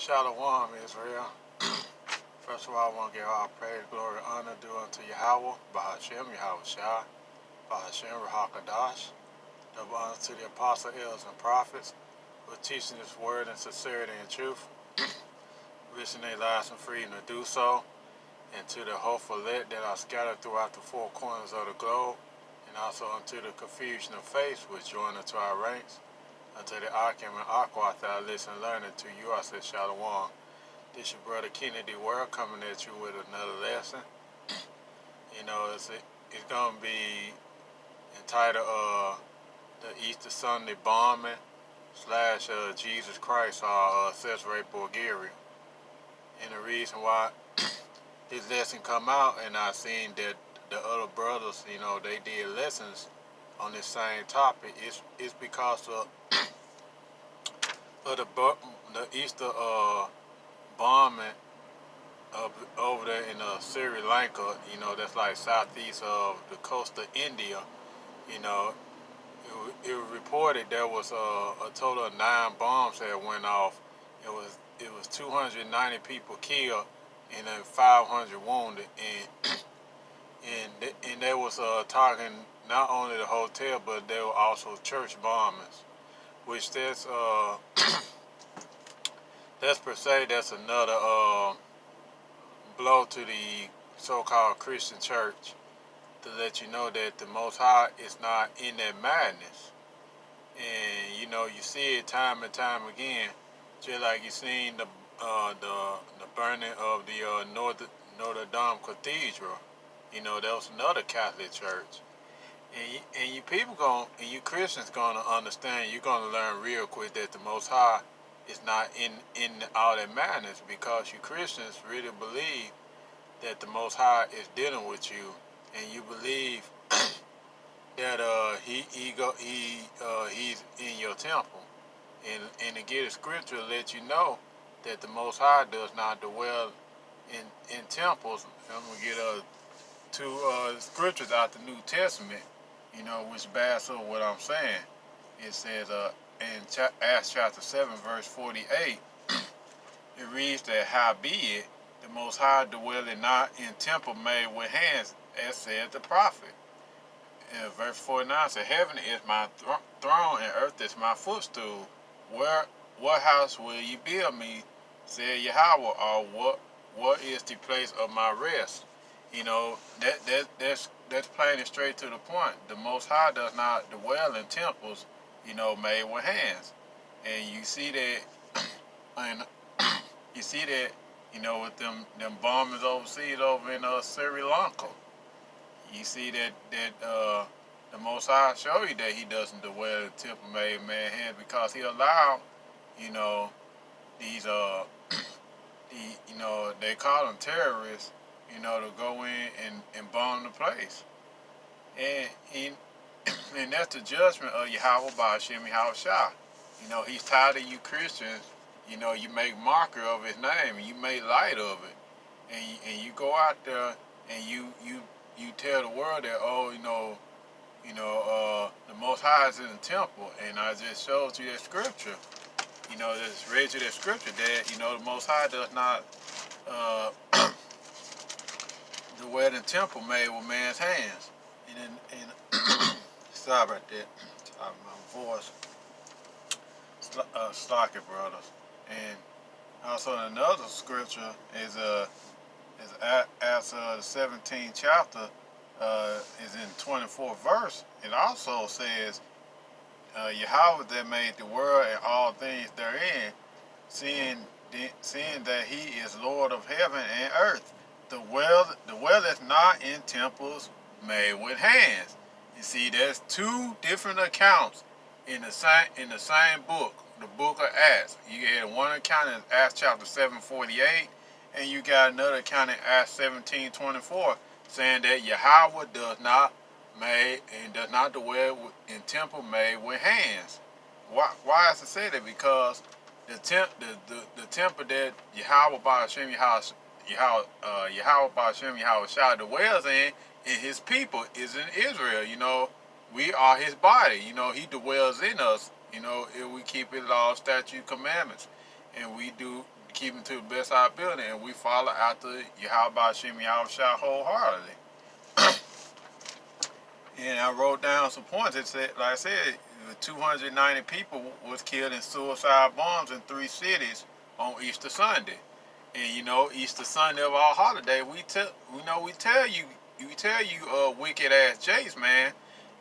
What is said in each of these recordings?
Shalom, Israel. First of all, I want to give all praise, glory, honor due unto Yahweh, Bahashem, Yahweh Shai, Bahashem, Rahakadash. Double honor to the apostle, elders, and prophets who are teaching this word in sincerity and truth, risking their lives and freedom to do so, and to the hopeful elect that are scattered throughout the four corners of the globe, and also unto the confusion of faith which join unto our ranks, unto the Akim and Aquath that I listen and learning to you, I say Shalom. This your brother Kennedy World coming at you with another lesson. It's gonna be entitled the Easter Sunday bombing slash Jesus Christ or Cesare Bulgaria. And the reason why this lesson come out, and I seen that the other brothers, they did lessons on this same topic, is because of the Easter bombing over there in Sri Lanka, that's like southeast of the coast of India. It was reported there was a total of 9 bombs that went off. It was 290 people killed and then 500 wounded, and they was targeting not only the hotel, but there were also church bombings, which that's per se that's another blow to the so-called Christian church, to let you know that the Most High is not in that madness. And you see it time and time again, just like you seen the burning of the Notre Dame Cathedral. That was another Catholic church. And you Christians gonna understand. You're gonna learn real quick that the Most High is not in all that madness, because you Christians really believe that the Most High is dealing with you, and you believe that he's in your temple, and to get a scripture to let you know that the Most High does not dwell in temples. I'm gonna get two scriptures out the New Testament, which backs up what I'm saying. It says in Acts chapter 7 verse 48, it reads that howbeit the Most High dwelleth not in temple made with hands, as said the prophet. And verse 49 says, heaven is my throne and earth is my footstool. What house will ye build me, said Yahweh, or what is the place of my rest? That's plain and straight to the point. The Most High does not dwell in temples, made with hands. And you see that, and you see that, with them bombings overseas over in Sri Lanka. You see that the Most High show you that He doesn't dwell in temple made man hands, because He allowed, these they call them terrorists, to go in and bomb the place. And that's the judgment of Yahweh Bahashem Yahweh Shai. He's tired of you Christians. You make mockery of His name, and you make light of it, and you go out there and you tell the world that the Most High is in the temple. And I just showed you that scripture. Just read you that scripture that the Most High does not dwell in temple made with man's hands. And sorry about that. Sorry, my voice. Slocky, brothers. And also another scripture is Acts the 17th chapter, is in 24th verse. It also says, Yahweh that made the world and all things therein, seeing that He is Lord of heaven and earth, dwelleth not in temples made with hands. You see, there's two different accounts in the same book, the book of Acts. You get one account in Acts chapter 7:48, and you got another account in Acts 17:24, saying that Yahweh does not dwell in temple made with hands. Why is it say that? Because the temple that Yahweh Ba'ashem Yahweh Ba'ashem Yahweh Shai dwells in His people is in Israel. We are His body. He dwells in us. If we keep His law, statute, commandments, and we do keep them to the best of our ability, and we follow after Yahweh Hashem Yahushua wholeheartedly. And I wrote down some points. It said, like I said, 290 people was killed in suicide bombs in 3 cities on Easter Sunday. And you know, Easter Sunday of our holiday, we tell you, wicked ass Jace, man,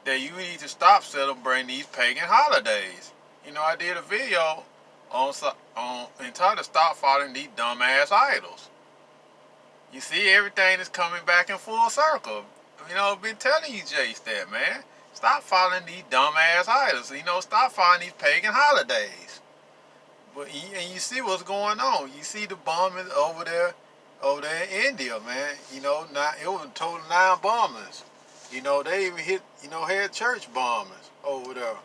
that you need to stop celebrating these pagan holidays. You know, I did a video on entitled "Stop Following These Dumbass Idols." You see, everything is coming back in full circle. You know, I've been telling you, Jace, that, man. Stop following these dumbass idols. You know, stop following these pagan holidays. But and you see what's going on. You see the bombings over there in India, man. You know, it was a total 9 bombings. You know, they even had church bombings over there.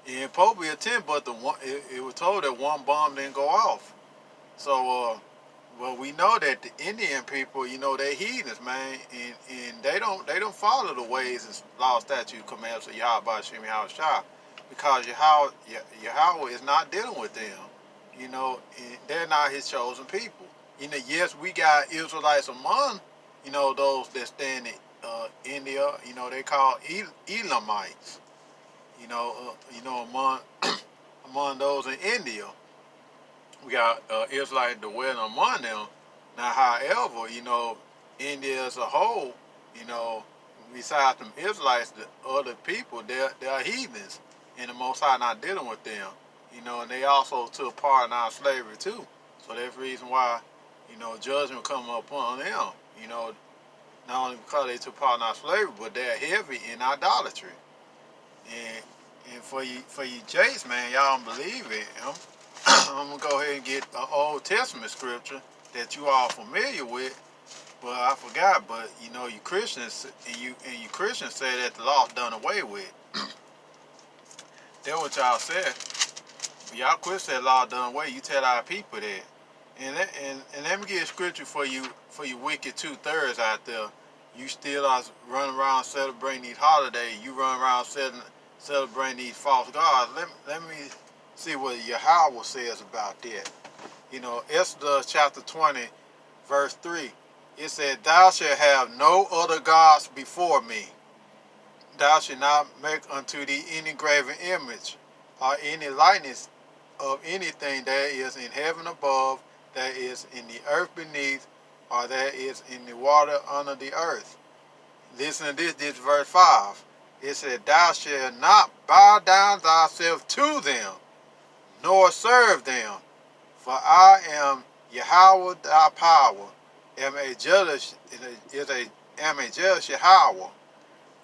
And Pope be a 10, but it was told that 1 bomb didn't go off. So, well, we know that the Indian people, you know, they heathens, man, and they don't follow the ways and law, statute, commandments of Yahweh Hashem Yahushua, because Yahweh is not dealing with them. You know, and they're not his chosen people. You know, yes, we got Israelites among, you know, those that stand in India. You know, they call Elamites. You know, among those in India. We got Israelites dwelling among them. Now, however, you know, India as a whole, you know, besides them Israelites, the other people, they're heathens, and the Most High not dealing with them. You know, and they also took part in our slavery too. So that's the reason why, you know, judgment come upon them. You know, not only because they took part in our slavery, but they're heavy in idolatry. And for you Jace, man, y'all don't believe it. I'm gonna go ahead and get an Old Testament scripture that you all familiar with, but I forgot. But you know, you Christians and you Christians say that the law's done away with. That's what y'all said. Y'all quit saying law done away. You tell our people that. And let me get a scripture for you wicked 2/3 out there. You still are running around celebrating these holidays. You run around celebrating these false gods. Let me see what Yahweh says about that. You know, Exodus chapter 20, verse 3. It said, "Thou shalt have no other gods before me. Thou shalt not make unto thee any graven image, or any likeness of anything that is in heaven above, that is in the earth beneath, or that is in the water under the earth." Listen to this verse 5. It said, "Thou shalt not bow down thyself to them, nor serve them. For I am Yahweh thy power, am a jealous Yahweh,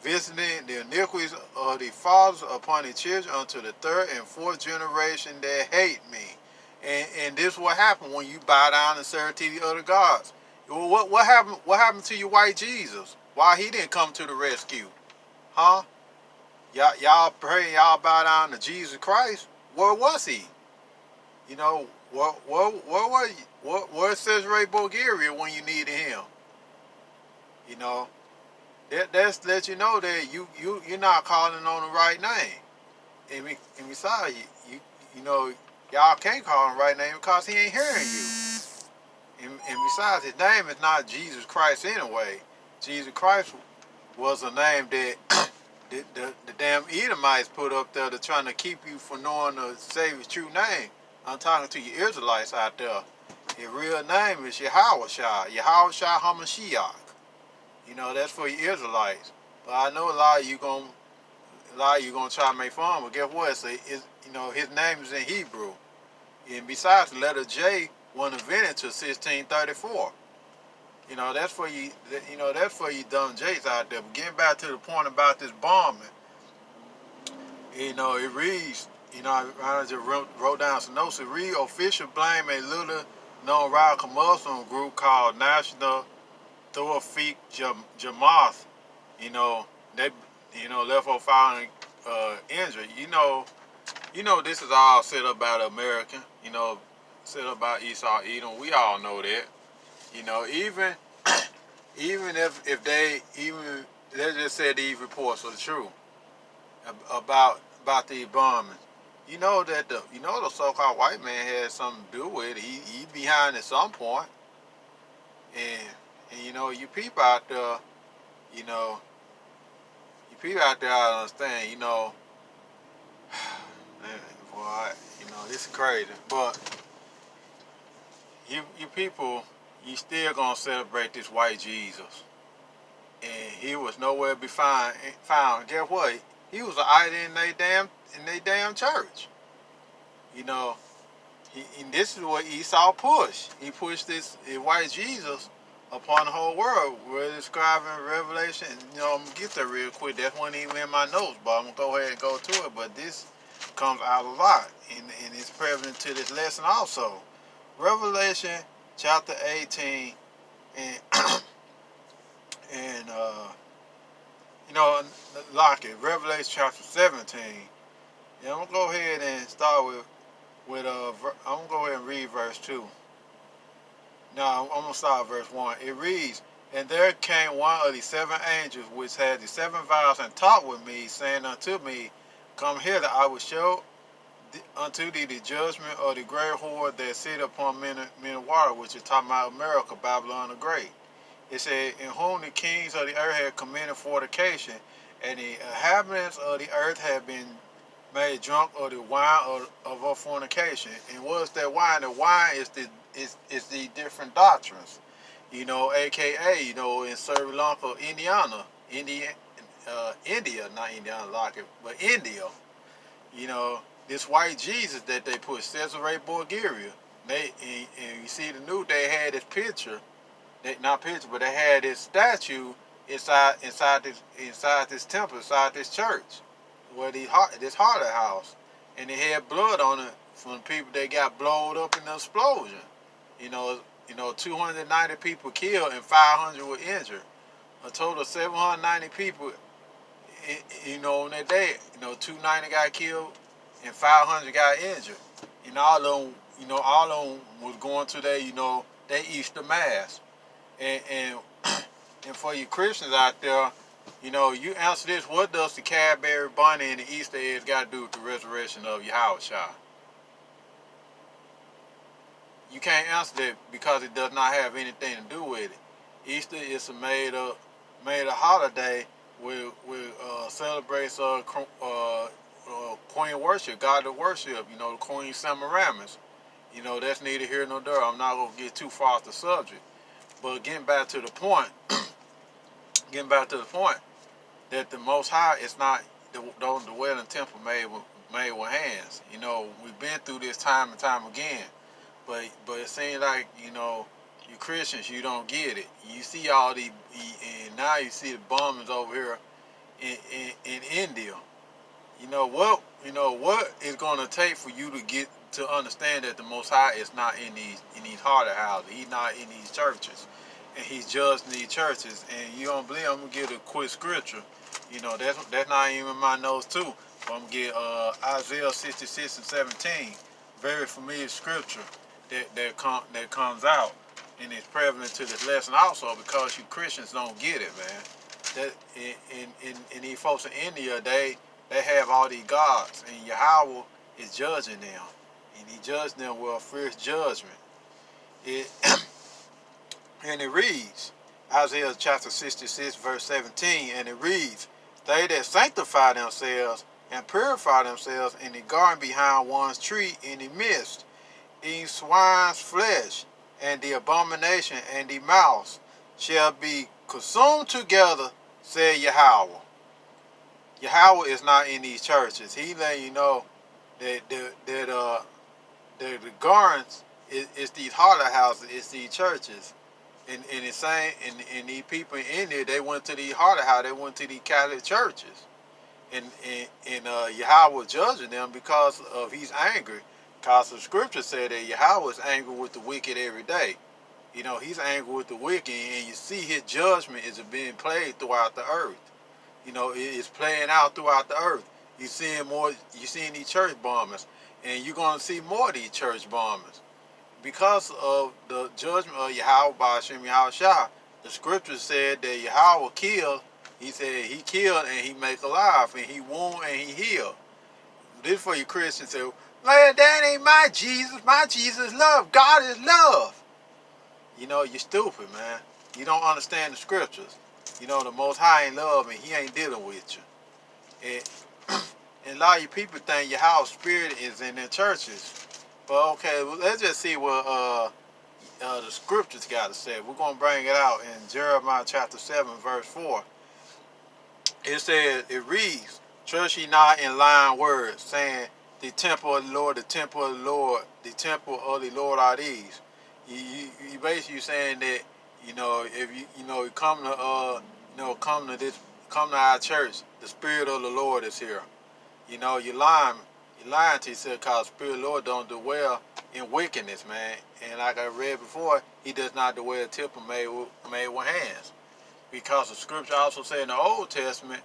visiting the iniquities of the fathers upon the children unto the 3rd and 4th generation that hate me." And this is what happened when you bow down and serve to the other gods. What happened to your white Jesus? Why he didn't come to the rescue? Huh? Y'all pray, y'all bow down to Jesus Christ. Where was he? You know, where's Cesare Bulgaria when you needed him? You know, that's let you know that you're not calling on the right name. And besides, you know, y'all can't call him the right name because he ain't hearing you. And besides, his name is not Jesus Christ anyway. Jesus Christ was a name that the damn Edomites put up there to trying to keep you from knowing the Savior's true name. I'm talking to you Israelites out there. His real name is Yahushua HaMashiach. You know, that's for you Israelites. But I know a lot of you gonna try to make fun, but guess what? You know, his name is in Hebrew. And besides, the letter J wasn't invented until 1634. You know, that's for you. You know, that's for you dumb Jays out there. But getting back to the point about this bombing, you know, it reads. You know, I just wrote down some notes. It reads, officials blame a little-known radical Muslim group called National Tawfiq Jamaat. You know, they left her filing injury. You know, this is all set up by the American. You know, set up by Esau Edom. We all know that. You know, even if they just said these reports are the truth about these bombings. You know that the so-called white man had something to do with it. He behind at some point, and you people out there, you know, you people out there I understand, man, boy, this is crazy, but you people, you still gonna celebrate this white Jesus, and he was nowhere to be found. Guess what? He was an idol in they damn church. You know, and this is what Esau pushed. He pushed this white Jesus upon the whole world. We're describing Revelation. I'm gonna get there real quick. That's one even in my notes, but I'm gonna go ahead and go to it. But this comes out a lot, and it's prevalent to this lesson also. Revelation chapter 18, and and lock it. Revelation chapter 17. Yeah, I'm gonna go ahead and start I'm gonna go ahead and read verse 2. No, I'm gonna start at verse 1. It reads, "And there came one of the seven angels which had the seven vials, and talked with me, saying unto me, Come hither, I will show unto thee the judgment of the great whore that sit upon many water," which is talking about America, Babylon the Great. It said, "In whom the kings of the earth had committed fornication, and the inhabitants of the earth have been made drunk of the wine of her fornication." And what's that wine? The wine is the different doctrines, aka, in Sri Lanka, India, not Indiana, like it, but India. This white Jesus that they put, Cesare Borgia. And you see the new, they had this picture, not picture, but they had this statue inside this temple, inside this church, where this Harlot house, and it had blood on it from people that got blowed up in the explosion. You know, 290 people killed and 500 were injured. A total of 790 people, on that day. 290 got killed and 500 got injured. And all of them was going to their Easter mass. And and for you Christians out there, you answer this: what does the Cadbury bunny and the Easter eggs got to do with the resurrection of Yahushua? You can't answer that because it does not have anything to do with it. Easter is a made up holiday with celebrates Queen worship, God of worship. The Queen Semiramis. That's neither here nor there. I'm not gonna get too far off the subject. But getting back to the point that the Most High is not the dwelling temple made with hands. We've been through this time and time again, but it seems like you Christians, you don't get it. You see all the and now you see the bombings over here in India. What is going to take for you to get to understand that the Most High is not in these harlot houses. He's not in these churches, and He's judging these churches. And you don't believe? I'm gonna give a quick scripture. That's not even in my notes too. But I'm gonna get Isaiah 66 and 17. Very familiar scripture that comes out, and it's prevalent to this lesson also because you Christians don't get it, man. That in these folks in India, they have all these gods, and Yahweh is judging them, and He judged them with a fierce judgment. And it reads, Isaiah chapter 66, verse 17, and it reads, "They that sanctify themselves and purify themselves in the garden behind one's tree in the midst, eating swine's flesh, and the abomination and the mouse shall be consumed together, said Yahweh." Yahweh is not in these churches. He letting you know that the gardens is these harlot houses, it's these churches. And it's saying, and these people in India, they went to these harlot houses, they went to these Catholic churches. And Yahweh was judging them because of He's angry. Because the scripture said that Yahweh is angry with the wicked every day. He's angry with the wicked, and you see His judgment is being played throughout the earth. It's playing out throughout the earth. You're seeing these church bombings, and you're going to see more of these church bombings. Because of the judgment of Yahweh by Hashem Yahushua, the scripture said that Yahweh killed. He said He killed and He make alive, and He wound and He healed. this for you Christians say, man, that ain't my Jesus. My Jesus is love. God is love. You know, you're stupid, man. You don't understand the scriptures. You know, the Most High ain't love and he ain't dealing with you. And a lot of you people think your house spirit is in their churches. But okay, well, let's just see what the scriptures got to say. We're going to bring it out in Jeremiah chapter 7, verse 4. It says, it reads, trust ye not in lying words, saying, the temple of the Lord, the temple of the Lord, the temple of the Lord are these. You basically saying that, you know, if you come to come to our church, the Spirit of the Lord is here. You know, you're lying to yourself, because the Spirit of the Lord don't dwell in wickedness, man. And like I read before, he does not dwell in temple made with hands. Because the scripture also said in the Old Testament,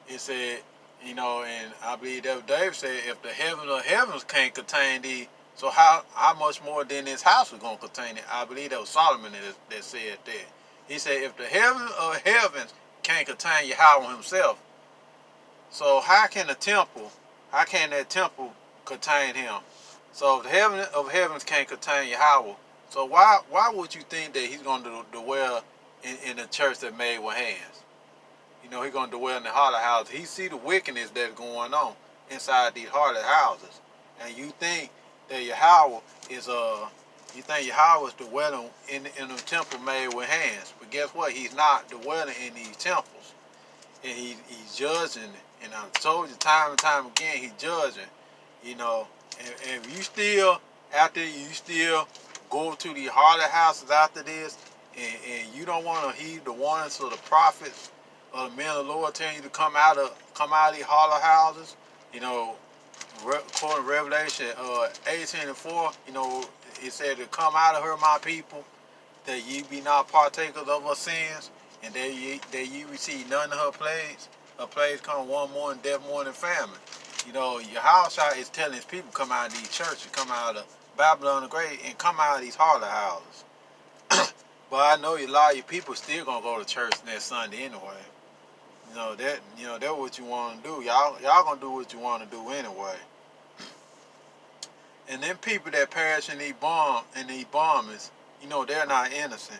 it said, you know, and I believe that David said, if the heavens of heavens can't contain thee, so how much more than this house is going to contain it? I believe that was Solomon that said that. He said, if the heavens of heavens can't contain Yahweh himself, so how can that temple contain him? So if the heaven of heavens can't contain Yahweh, so why would you think that he's going to dwell in the church that made with hands? You know, he's going to dwell in the harlot houses. He see the wickedness that's going on inside these harlot houses. And you think that Yahweh is dwelling in the temple made with hands. But guess what? He's not dwelling in these temples. And he's judging. And I've told you time and time again, he's judging. You know, and if you still go to the harlot houses after this, and you don't want to heed the warnings of the prophets or the men of the Lord telling you to come out of these harlot houses, you know, according to Revelation 18:4, you know, it said to come out of her, my people, that ye be not partakers of her sins, and that ye receive none of her plagues. Her plagues come one more in death, more than famine. You know, Yahushua is telling his people come out of these churches, come out of Babylon the Great, and come out of these harlot houses. But I know a lot of you people still gonna go to church next Sunday anyway. You know that's what you want to do. Y'all gonna do what you want to do anyway. And then people that perish in these bombings, you know, they're not innocent.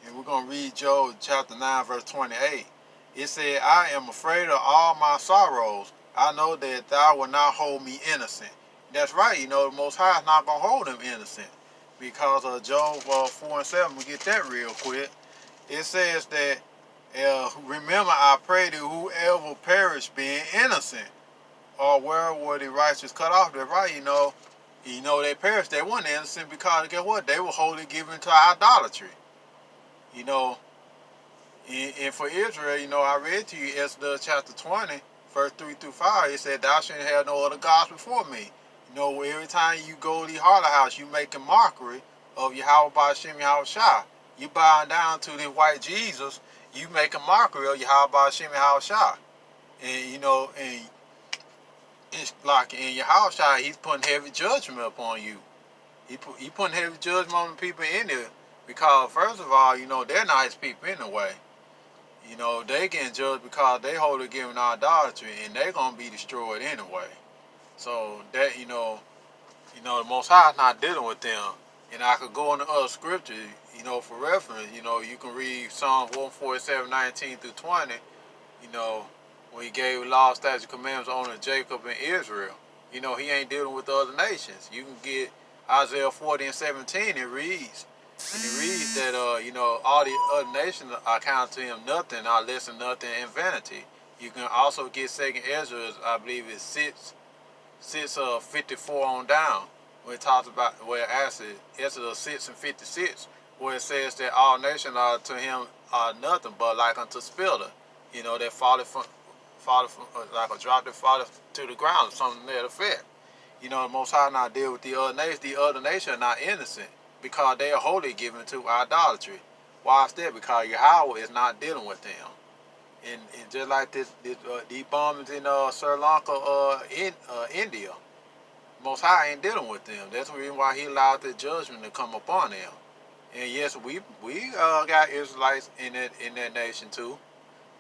And we're gonna read Job chapter 9, verse 28. It said, I am afraid of all my sorrows. I know that thou wilt not hold me innocent. That's right, you know, the Most High is not gonna hold him innocent. Because of Job 4 and 7, we get that real quick. It says that, remember, I pray to whoever perish being innocent, or where were the righteous cut off. That's right, you know, they perished. They weren't innocent because, guess what? They were wholly given to idolatry. You know, and for Israel, you know, I read to you Exodus chapter 20, verse 3 through 5. It said, thou shalt have no other gods before me. You know, every time you go to the harlot house, you make a mockery of Yahweh Ba'Shem Yahweh Shah. You bowing down to the white Jesus, you make a mockery of Yahweh Ba'Shem Yahweh Shah. And, you know, and it's like in Yahweh Shah, he's putting heavy judgment upon you. He putting heavy judgment on the people in there. Because, first of all, you know, they're not his people anyway. You know, they getting judged because they hold it given idolatry, and they're going to be destroyed anyway. So, that, you know, the Most High is not dealing with them. And I could go into other scriptures, you know, for reference. You know, you can read Psalms 147, 19 through 20, you know, when he gave law, statutes, commandments on Jacob and Israel. You know, he ain't dealing with the other nations. You can get Isaiah 40 and 17, it reads. And it reads that, you know, all the other nations are counted to him nothing, not less than nothing, and vanity. You can also get 2nd Ezra, I believe it's 54 on down, where it talks about, where it asks Ezra 6 and 56, where it says that all nations are to him are nothing but like unto spilder, you know, that falleth from like a drop that falleth to the ground, or something to that effect. You know, the Most High not deal with the other nations. The other nations are not innocent because they are wholly given to idolatry. Why is that? Because Yahweh is not dealing with them. And just like these bombings in Sri Lanka, India, Most High ain't dealing with them. That's the reason why he allowed the judgment to come upon them. And yes, we got Israelites in that nation too.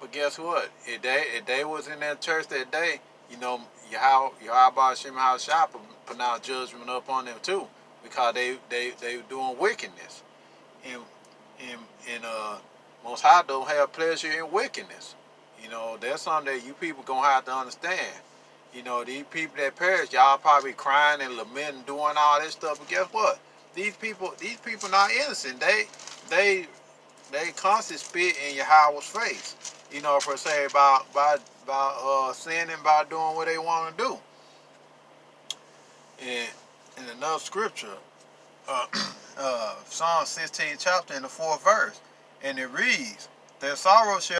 But guess what? If they was in that church that day, You know, Yahweh Hashem Shah pronounce judgment upon them too, because they doing wickedness, and and Most High don't have pleasure in wickedness. You know, that's something that you people gonna have to understand. You know, these people that perish, y'all probably crying and lamenting, doing all this stuff, but guess what? These people not innocent. They constantly spit in Yahweh's face. You know, per se about sinning, about doing what they want to do. And in another scripture, Psalm 16 chapter in the 4th verse, and it reads, "Their sorrow shall